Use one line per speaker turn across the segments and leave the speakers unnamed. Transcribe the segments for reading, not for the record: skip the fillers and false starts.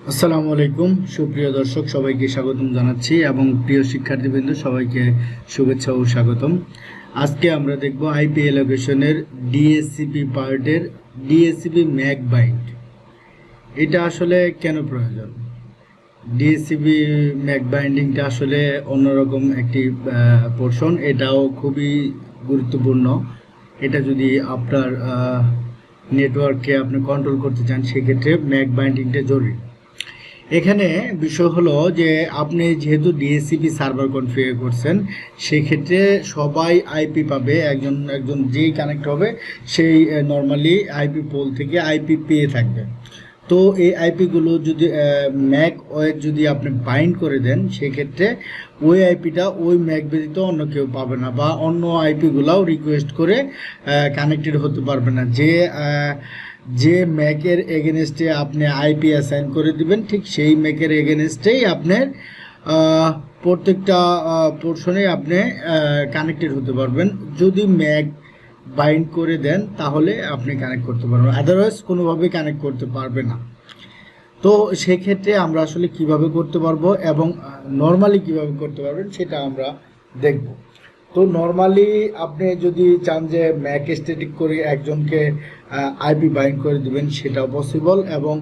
আসসালামু আলাইকুম সুপ্রিয় দর্শক সবাইকে স্বাগতম জানাচ্ছি এবং প্রিয় শিক্ষার্থীবৃন্দ সবাইকে শুভেচ্ছা ও স্বাগতম। আজকে আমরা দেখব আইপি অ্যালোকেশনের ডিএসসিপি পার্টের ডিএসসিপি ম্যাক বাইন্ড। এটা আসলে কেন প্রয়োজন? ডিএসসিপি ম্যাক বাইন্ডিংটা আসলে অন্যরকম একটি পোর্শন, এটাও খুবই গুরুত্বপূর্ণ। এটা যদি আপনার নেটওয়ার্ককে আপনি কন্ট্রোল করতে চান সেক্ষেত্রে ম্যাক বাইন্ডিংটা জরুরি। এখানে বিষয় হলো যে আপনি যেহেতু ডিএসসিপি সার্ভার কনফিগার করছেন সেক্ষেত্রে সবাই আইপি পাবে। একজন যেই কানেক্ট হবে সেই নর্মালি আইপি পোল থেকে আইপি পেয়ে থাকবে। তো এই আইপিগুলো যদি ম্যাক ওয়ের যদি আপনি বাইন্ড করে দেন সেক্ষেত্রে ওই আইপিটা ওই ম্যাক ব্যতীত অন্য কেউ পাবে না, বা অন্য আইপিগুলাও রিকোয়েস্ট করে কানেক্টেড হতে পারবে না। যে ম্যাকের এগেনস্টে আপনি আইপি অ্যাসাইন করে দিবেন ঠিক সেই ম্যাকের এগেনস্টেই আপনার প্রত্যেকটা পোর্শনে আপনি কানেক্টেড হতে পারবেন। যদি ম্যাক বাইন্ড করে দেন তাহলে আপনি কানেক্ট করতে পারবেন, আদারওয়াইজ কোনোভাবেই কানেক্ট করতে পারবে না। তো সেক্ষেত্রে আমরা আসলে কিভাবে করতে পারবো এবং নর্মালি কিভাবে করতে পারবেন সেটা আমরা দেখব। তো নর্মালি আপনি যদি চান যে ম্যাক স্ট্যাটিক করে একজনকে আইপি বাইন্ড করে দিবেন সেটাও পসিবল, এবং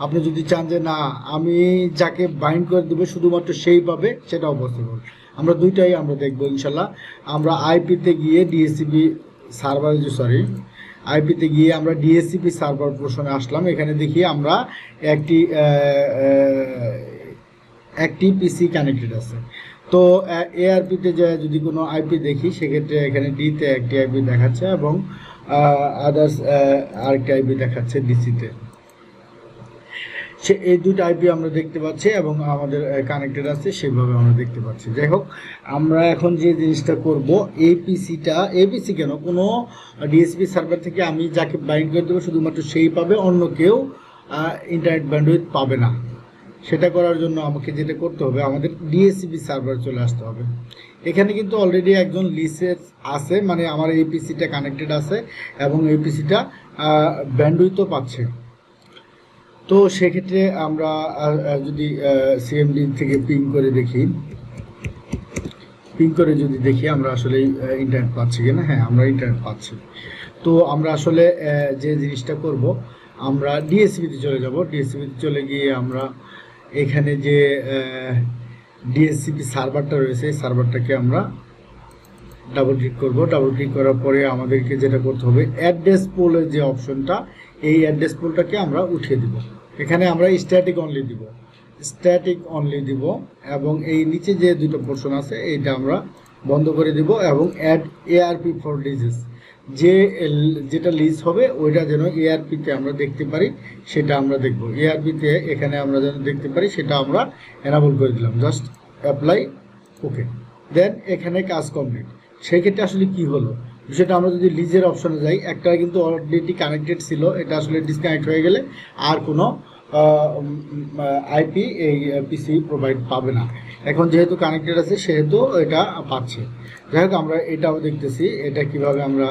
আপনি যদি চান যে না আমি যাকে বাইন্ড করে দেবো শুধুমাত্র সেই পাবে সেটাও পসিবল। আমরা দুইটাই আমরা দেখবো ইনশাল্লাহ। আমরা আইপিতে গিয়ে ডিএসসিপি সার্ভার আইপিতে গিয়ে আমরা ডিএসসিপি সার্ভার পোর্শনে আসলাম। এখানে দেখি আমরা একটি পিসি কানেক্টেড আছে। তো এআরপিতে যদি কোনো আইপি দেখি সেক্ষেত্রে এখানে ডিতে একটি আইপি দেখাচ্ছে এবং আদার্স আরেকটি আইপি দেখাচ্ছে ডিসিতে। এই দুটো আইপি আমরা দেখতে পাচ্ছি এবং আমাদের কানেক্টেড আছে সেভাবে আমরা দেখতে পাচ্ছি। যাই হোক, আমরা এখন যে জিনিসটা করব, এই পিসি কেন কোনো ডিএসপি সার্ভার থেকে আমি যাকে বাইন্ড করে দেবো শুধুমাত্র সেই পাবে, অন্য কেউ ইন্টারনেট ব্যান্ডউইথ পাবে না। সেটা করার জন্য আমাকে যেটা করতে হবে, আমাদের ডিএসসিপি সার্ভার চলে আসতে হবে। এখানে কিন্তু অলরেডি একজন লিসের আছে, মানে আমার এই পিসিটা কানেক্টেড আছে এবং এই পিসিটা ব্যান্ডউইথও পাচ্ছে। তো সেক্ষেত্রে আমরা যদি সিএমডি থেকে পিং করে যদি দেখি আমরা আসলে ইন্টারনেট পাচ্ছি কিনা। হ্যাঁ, আমরা ইন্টারনেট পাচ্ছি। তো আমরা আসলে যে জিনিসটা করব, আমরা ডিএসসিপিতে চলে যাব। ডিএসসিপিতে চলে গিয়ে আমরা এখানে যে ডিএসসিপি সার্ভারটা রয়েছে এই সার্ভারটাকে আমরা ডাবল ক্লিক করব। ডাবল ক্লিক করার পরে আমাদেরকে যেটা করতে হবে, অ্যাড্রেস পোলের যে অপশনটা, এই অ্যাড্রেস পোলটাকে আমরা উঠিয়ে দিব। এখানে আমরা স্ট্যাটিক অনলি দিব এবং এই নিচে যে দুটো পোর্শন আছে এইটা আমরা বন্ধ করে দিব এবং অ্যাড এআরপি ফর লিজেস, যেটা লিজ হবে ওইটা যেন এআরপিতে আমরা দেখতে পারি সেটা আমরা দেখব। এআরপিতে এখানে আমরা যেন দেখতে পারি সেটা আমরা এনাবল করে দিলাম। জাস্ট অ্যাপ্লাই, ওকে, দেন এখানে কাজ কমপ্লিট। সেক্ষেত্রে আসলে কি হলো বিষয়টা, আমরা যদি লিজের অপশনে যাই, একটা কিন্তু অলরেডি কানেক্টেড ছিল, এটা আসলে ডিসকানেক্ট হয়ে গেলে আর কোনো আইপি এই পিসি প্রোভাইড পাবে না। এখন যেহেতু কানেক্টেড আছে সেহেতু এটা পাচ্ছে। যাই হোক, আমরা এটাও দেখতেছি এটা কিভাবে আমরা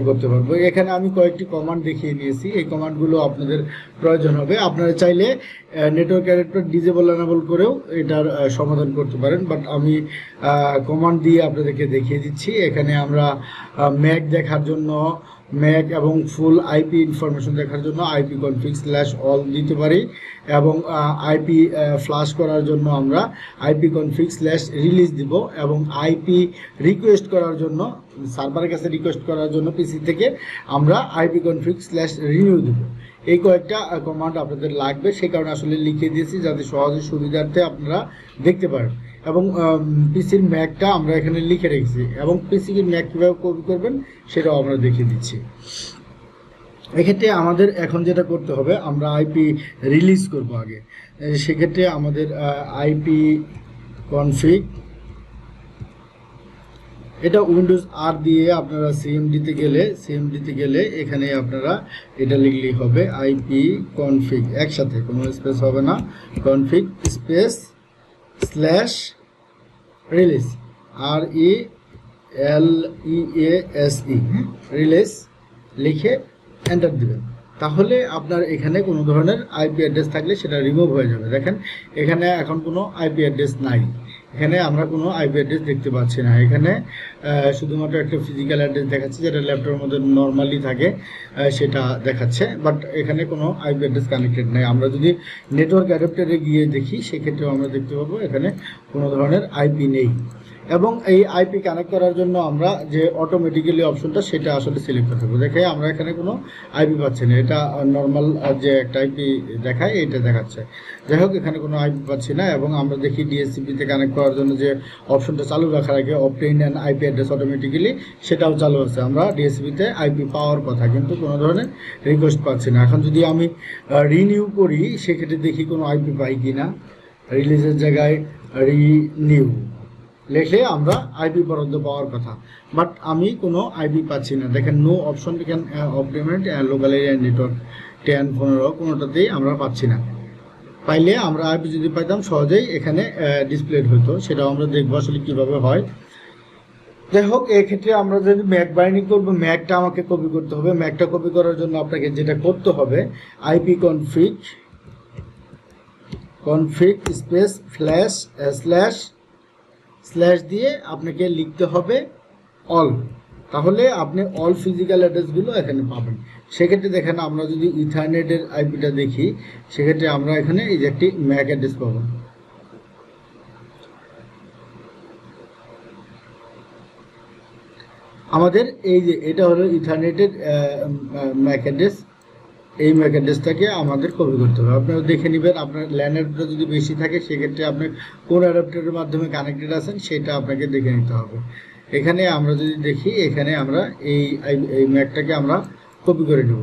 করতে পারবো। এখানে আমি কয়েকটি কমান্ড দেখিয়ে নিয়েছি, এই কমান্ডগুলো আপনাদের প্রয়োজন হবে। আপনারা চাইলে নেটওয়ার্ক অ্যাডাপ্টার ডিজেবল এনেবল করেও এটার সমাধান করতে পারেন, বাট আমি কমান্ড দিয়ে আপনাদেরকে দেখিয়ে দিচ্ছি। এখানে আমরা ম্যাক দেখার জন্য ম্যাক এবং ফুল আইপি ইনফরমেশন দেখার জন্য আইপি config/all দিতে পারি, এবং আইপি ফ্লাশ করার জন্য আমরা আইপি config/release দিব, এবং আইপি রিকোয়েস্ট করার জন্য সার্ভারের কাছে রিকোয়েস্ট করার জন্য পিসি থেকে আমরা আইপি config/renew দিব। এই কয়েকটা কমান্ড আপনাদের লাগবে, সেই কারণে আসলে লিখে দিয়েছি যাতে সহজে সুবিধার্থে আপনারা দেখতে পারেন। এবং পিসির ম্যাকটা আমরা এখানে লিখে রেখেছি, এবং পিসির ম্যাক কীভাবে কপি করবেন সেটাও আমরা দেখিয়ে দিচ্ছি। এক্ষেত্রে আমাদের এখন যেটা করতে হবে, আমরা আইপি রিলিজ করব আগে। সেক্ষেত্রে আমাদের আইপি কনফিগ, এটা উইন্ডোজ আর দিয়ে আপনারা সিএমডিতে গেলে এখানে আপনারা এটা লিখলেই হবে আইপি কনফিগ, একসাথে কোনো স্পেস হবে না, config space /release RELEASE release লিখে এন্টার দিবেন। তাহলে আপনার এখানে কোনো ধরনের আইপি অ্যাড্রেস থাকলে সেটা রিমুভ হয়ে যাবে। দেখেন এখানে এখন কোনো আইপি অ্যাড্রেস নাই, এখানে আমরা কোনো আইপি অ্যাড্রেস দেখতে পাচ্ছি না। এখানে শুধুমাত্র একটা ফিজিক্যাল অ্যাড্রেস দেখাচ্ছে যেটা ল্যাপটপের মধ্যে নর্মালি থাকে, সেটা দেখাচ্ছে, বাট এখানে কোনো আইপি অ্যাড্রেস কানেক্টেড নেই। আমরা যদি নেটওয়ার্ক অ্যাডাপ্টারে গিয়ে দেখি সেক্ষেত্রেও আমরা দেখতে পাবো এখানে কোনো ধরনের আইপি নেই। এবং এই আইপি কানেক্ট করার জন্য আমরা যে অটোমেটিক্যালি অপশনটা সেটা আসলে সিলেক্ট করতে হবে। দেখে আমরা এখানে কোনো আইপি পাচ্ছি না, এটা নর্মাল যে একটা আইপি দেখায় এটা দেখাচ্ছে। যাই হোক এখানে কোনো আইপি পাচ্ছি না। এবং আমরা দেখি ডিএসসিপিতে কানেক্ট করার জন্য যে অপশনটা চালু রাখার আগে obtain an IP address automatically, সেটাও চালু আছে। আমরা ডিএসসিপিতে আইপি পাওয়ার কথা, কিন্তু কোনো ধরনের রিকোয়েস্ট পাচ্ছি না। এখন যদি আমি রিনিউ করি সেক্ষেত্রে দেখি কোনো আইপি পাই কি না। রিলিজের জায়গায় রিনিউ লেখলে আমরা আইপি বরাদ্দ পাওয়ার কথা, বাট আমি কোনো আইপি পাচ্ছি না। দেখেন no option can optimate local area network 10-15 কোনোটাতেই আমরা পাচ্ছি না। পাইলে আমরা আইপি যদি পাইতাম সহজেই এখানে ডিসপ্লেড হতো, সেটাও আমরা দেখবো আসলে কীভাবে হয়। যাই হোক এক্ষেত্রে আমরা যদি ম্যাক বাইন্ডিং করবো, ম্যাকটা আমাকে কপি করতে হবে। ম্যাকটা কপি করার জন্য আপনাকে যেটা করতে হবে, আইপি কনফিগ স্পেস স্ল্যাশ দিয়ে আপনাকে লিখতে হবে অল, তাহলে আপনি অল ফিজিক্যাল অ্যাড্রেসগুলো এখানে পাবেন। সেক্ষেত্রে দেখেন আমরা যদি ইথারনেটের আইপিটা দেখি সেক্ষেত্রে আমরা এখানে এই যে একটি ম্যাক অ্যাড্রেস পাবো। আমাদের এই যে এটা হলো ইথারনেটের ম্যাক অ্যাড্রেস, এই ম্যাক অ্যাড্রেসটাকে আমাদের কপি করতে হবে। আপনারা দেখে নেবেন আপনার ল্যান অ্যাডাপ্টার যদি বেশি থাকে সেক্ষেত্রে আপনি কোন অ্যাডাপ্টারের মাধ্যমে কানেক্টেড আছেন সেটা আপনাকে দেখে নিতে হবে। এখানে আমরা যদি দেখি এখানে আমরা এই ম্যাকটাকে আমরা কপি করে নেব।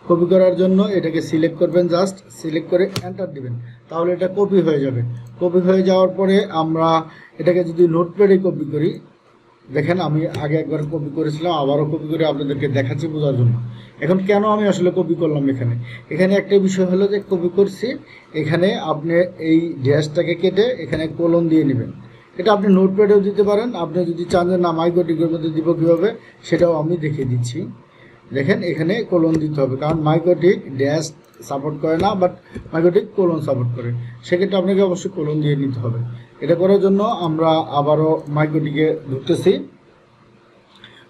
কপি করার জন্য এটাকে সিলেক্ট করবেন, জাস্ট সিলেক্ট করে এন্টার দিবেন, তাহলে এটা কপি হয়ে যাবে। কপি হয়ে যাওয়ার পরে আমরা এটাকে যদি নোটপ্যাডে কপি করি, দেখেন আমি আগে একবার কপি করেছিলাম, আবারও কপি করে আপনাদেরকে দেখাচ্ছি বোঝার জন্য। এখন কেন আমি আসলে কপি করলাম, এখানে একটা বিষয় হলো যে কপি করছি, এখানে আপনি এই ড্যাশটাকে কেটে এখানে কোলন দিয়ে নেবেন। এটা আপনি নোটপ্যাডেও দিতে পারেন, আপনি যদি চান যে না মাইক্রোটিকের মধ্যে দিব কীভাবে সেটাও আমি দেখিয়ে দিচ্ছি। দেখেন এখানে কোলন দিতে হবে, কারণ মাইক্রোটিক ড্যাশ সাপোর্ট করে না, বাট মাইক্রোটিক কোলন সাপোর্ট করে, সেক্ষেত্রে আপনাকে অবশ্যই কোলন দিয়ে নিতে হবে। এটা করার জন্য আমরা আবারও মাইক্রোটিকে ঢুকতেছি।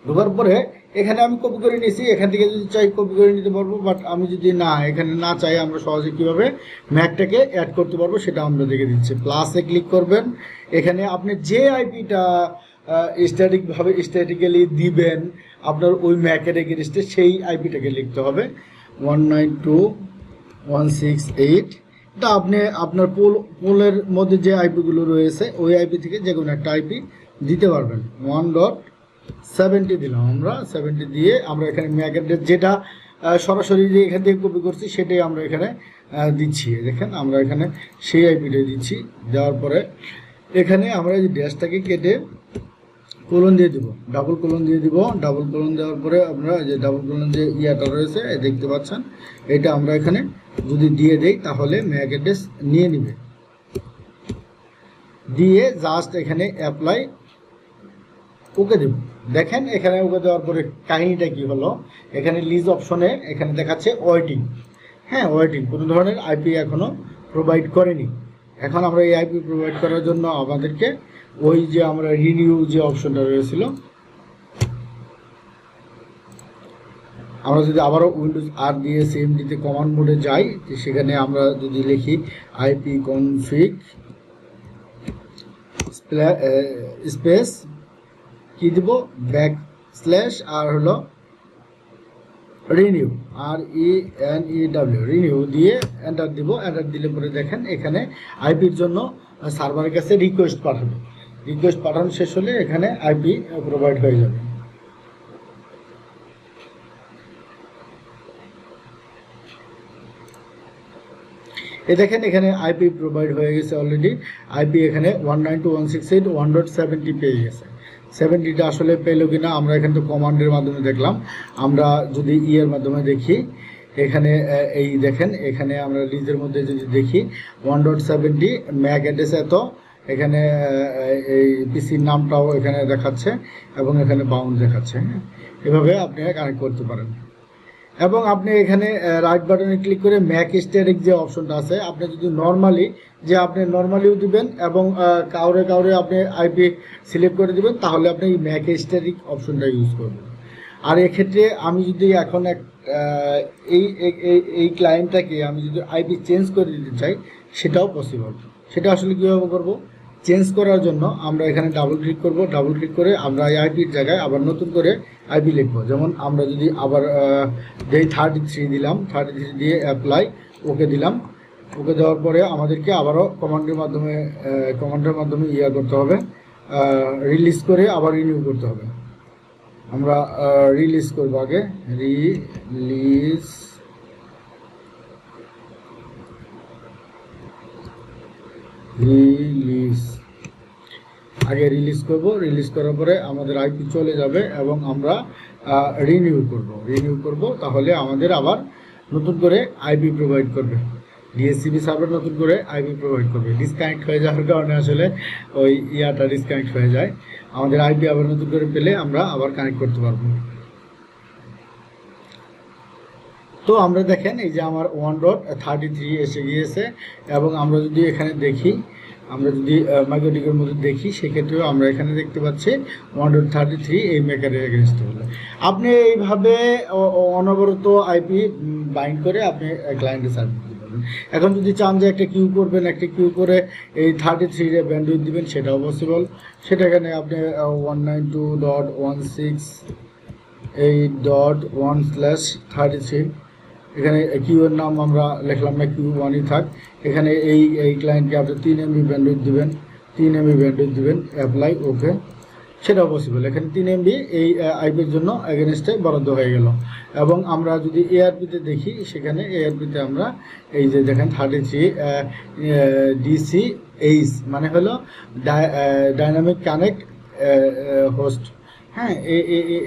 ঢোকার পরে এখানে আমি কপি করে নিয়েছি, এখান থেকে যদি চাই কপি করে নিতে পারবো, বাট আমি যদি এখানে না চাই আমরা সহজে কীভাবে ম্যাকটাকে অ্যাড করতে পারবো সেটা আমরা দেখে দিচ্ছি। প্লাসে ক্লিক করবেন, এখানে আপনি যে আইপিটা স্ট্যাটিক্যালি দিবেন আপনার ওই ম্যাকের এগেইনস্টে সেই আইপিটাকে লিখতে হবে 192.168। এটা আপনি আপনার পোলের মধ্যে যে আইপিগুলো রয়েছে ওই আইপি থেকে যে কোনো একটা আইপি দিতে পারবেন। 1.70 দিলাম, আমরা 70 দিয়ে আমরা এখানে ম্যাক অ্যাড্রেস যেটা সরাসরি যে এখান থেকে কপি করছি সেটাই আমরা এখানে দিচ্ছি। দেখেন আমরা এখানে সেই আইপিটাই দিচ্ছি। দেওয়ার পরে এখানে আমরা এই ড্যাশটাকে কেটে কোলন দিয়ে দিব, ডাবল কোলন দিয়ে দিব। ডাবল কোলন দেওয়ার পরে আমরা যে ডাবল কোলন যে ইয়াটা রয়েছে দেখতে পাচ্ছেন, এটা আমরা এখানে যদি দিয়ে দেই তাহলে ম্যাক অ্যাড্রেস নিয়ে নিবে। দিয়ে জাস্ট এখানে অ্যাপ্লাই ওকে দেব। দেখেন এখানে ওকে দেওয়ার পরে কাহিনীটা কি হলো, এখানে লিজ অপশনে এখানে দেখাচ্ছে ওয়েটিং। হ্যাঁ ওয়েটিং, কোনো ধরনের আইপি এখনো প্রোভাইড করেনি। এখন আমরা এই আইপি প্রোভাইড করার জন্য আমাদেরকে ওই যে আমরা রিনিউ যে অপশনটা রয়েছিল, আমরা যদি আবারও উইন্ডোজ আর দিয়ে সিএমডিতে কমান্ড মোডে যাই, সেখানে আমরা যদি লিখি আইপি কনফিগ স্পেস কি দিব ব্যাকস্ল্যাশ আর হলো রিনিউ RENEW রিনিউ দিয়ে এন্টার দিব। এন্টার দিলে পরে দেখেন এখানে আইপির জন্য সার্ভারের কাছে রিকোয়েস্ট পাঠাবে। রিকোয়েস্ট পাঠানো শেষ হলে এখানে আইপি প্রোভাইড হয়ে যাবে। এই দেখেন এখানে আইপি প্রোভাইড হয়ে গেছে অলরেডি। আইপি এখানে 192.168.1.70 পেয়ে গেছে। 70টা আসলে পেলো কিনা আমরা এখানে তো কমান্ডের মাধ্যমে দেখলাম। আমরা যদি এর মাধ্যমে দেখি এখানে এই দেখেন এখানে আমরা লিজের মধ্যে যদি দেখি 1.70 ম্যাক অ্যাড্রেস এত, এখানে এই পিসির নামটাও এখানে দেখাচ্ছে এবং এখানে বাউন্ড দেখাচ্ছে। এভাবে আপনি কানেক্ট করতে পারেন। এবং আপনি এখানে রাইট বাটনে ক্লিক করে ম্যাক স্টেরিক যে অপশনটা আছে, আপনি যদি নর্মালি আপনি নর্মালিও দিবেন এবং কাউরে আপনি আইপি সিলেক্ট করে দিবেন, তাহলে আপনি এই ম্যাক স্টেরিক অপশনটা ইউজ করবেন। আর এক্ষেত্রে আমি যদি এখন এই ক্লায়েন্টটাকে আমি যদি আইপি চেঞ্জ করে দিতে চাই, সেটাও পসিবল। সেটা আসলে কীভাবে করবো? চেঞ্জ করার জন্য আমরা এখানে ডাবল ক্লিক করব, ডাবল ক্লিক করে আমরা এই আইপির জায়গায় আবার নতুন করে আইপি লিখবো। যেমন আমরা যদি আবার যেই 33 দিলাম, 33 দিয়ে অ্যাপ্লাই ওকে দিলাম, ওকে দেওয়ার পরে আমাদেরকে আবারও কমান্ডের মাধ্যমে করতে হবে, রিলিজ করে আবার রিনিউ করতে হবে। আমরা রিলিজ করবো, আগে রিলিজ করব। রিলিজ করার পরে আমাদের আইপি চলে যাবে এবং আমরা রিনিউ করব। তাহলে আমাদের আবার নতুন করে আইপি প্রোভাইড করবে, ডিএসসিপি সার্ভার নতুন করে আইপি প্রোভাইড করবে। ডিসকানেক্ট হয়ে যাওয়ার কারণে আসলে ওই ডিসকানেক্ট হয়ে যায়। আমাদের আইপি আবার নতুন করে পেলে আমরা আবার কানেক্ট করতে পারবো। তো আমরা দেখেন এই যে আমার 1.33 এসে গিয়েছে এবং আমরা যদি এখানে দেখি, আমরা যদি মাইক্রোটিকের মধ্যে দেখি, সেক্ষেত্রেও আমরা এখানে দেখতে পাচ্ছি 1.33 এই মেকারের এগেনস্টে হলো। আপনি এইভাবে অনবরত আইপি বাইন্ড করে আপনি ক্লায়েন্টের সার্ভিস দিতে পারবেন। এখন যদি চান যে একটা কিউ করবেন, একটা কিউ করে এই 33 এর ব্যান্ডউইথ দিবেন, সেটাও পসিবল। সেটা এখানে আপনি 192.168.1/33 এখানে কিউ এর নাম আমরা লিখলাম না, কিউ 1ই থাক। এখানে এই ক্লায়েন্টকে আপনি 3 MB ব্যান্ডউইথ দিবেন, অ্যাপ্লাই ওকে, সেটাও পসিবল। এখানে 3 MB এই আইপির জন্য এগেনস্টে বরাদ্দ হয়ে গেল। এবং আমরা যদি এআরপিতে দেখি, সেখানে এআরপিতে আমরা এই যে দেখেন 33 DCH মানে হলো ডাইনামিক কানেক্ট হোস্ট। হ্যাঁ,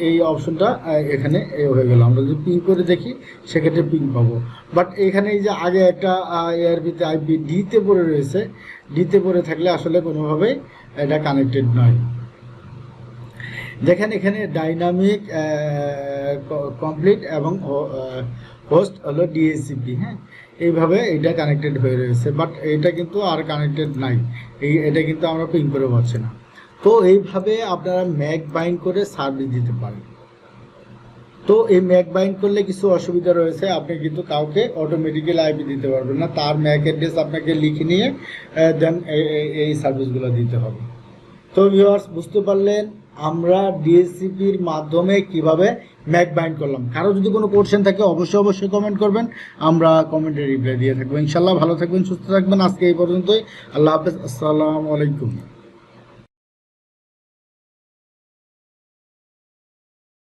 এই অপশনটা এখানে হয়ে গেল। আমরা যদি পিং করে দেখি, সেক্ষেত্রে পিং পাবো। বাট এখানে এই যে আগে একটা এআরপিতে আইপি ডিতে পড়ে রয়েছে, ডিতে পড়ে থাকলে আসলে কোনোভাবেই এটা কানেক্টেড নয়। দেখেন এখানে ডাইনামিক কমপ্লিট এবং হোস্ট হলো ডিএইচসিপি। হ্যাঁ, এইভাবে এটা কানেক্টেড হয়ে রয়েছে, বাট এটা কিন্তু আর কানেক্টেড নাই। এটা কিন্তু আমরা পিং করে পাচ্ছি না। তো এইভাবে আপনারা ম্যাক বাইন্ড করে সার্ভিস দিতে পারেন। তো এই ম্যাক বাইন্ড করলে কিছু অসুবিধা রয়েছে, আপনি কিন্তু কাউকে অটোমেটিক্যালি আইপি দিতে পারবেন না, তার ম্যাক অ্যাড্রেস আপনাকে লিখে নিয়ে দেন এই সার্ভিসগুলো দিতে হবে। তো ভিউয়ার্স, বুঝতে পারলেন আমরা ডিএসসিপির মাধ্যমে কিভাবে ম্যাক বাইন্ড করলাম। কারো যদি কোনো কোশ্চেন থাকে অবশ্যই কমেন্ট করবেন, আমরা কমেন্টে রিপ্লাই দিয়ে থাকবো। ইনশাল্লাহ ভালো থাকবেন, সুস্থ থাকবেন। আজকে এই পর্যন্তই। আল্লাহ হাফেজ, আসসালামু আলাইকুম।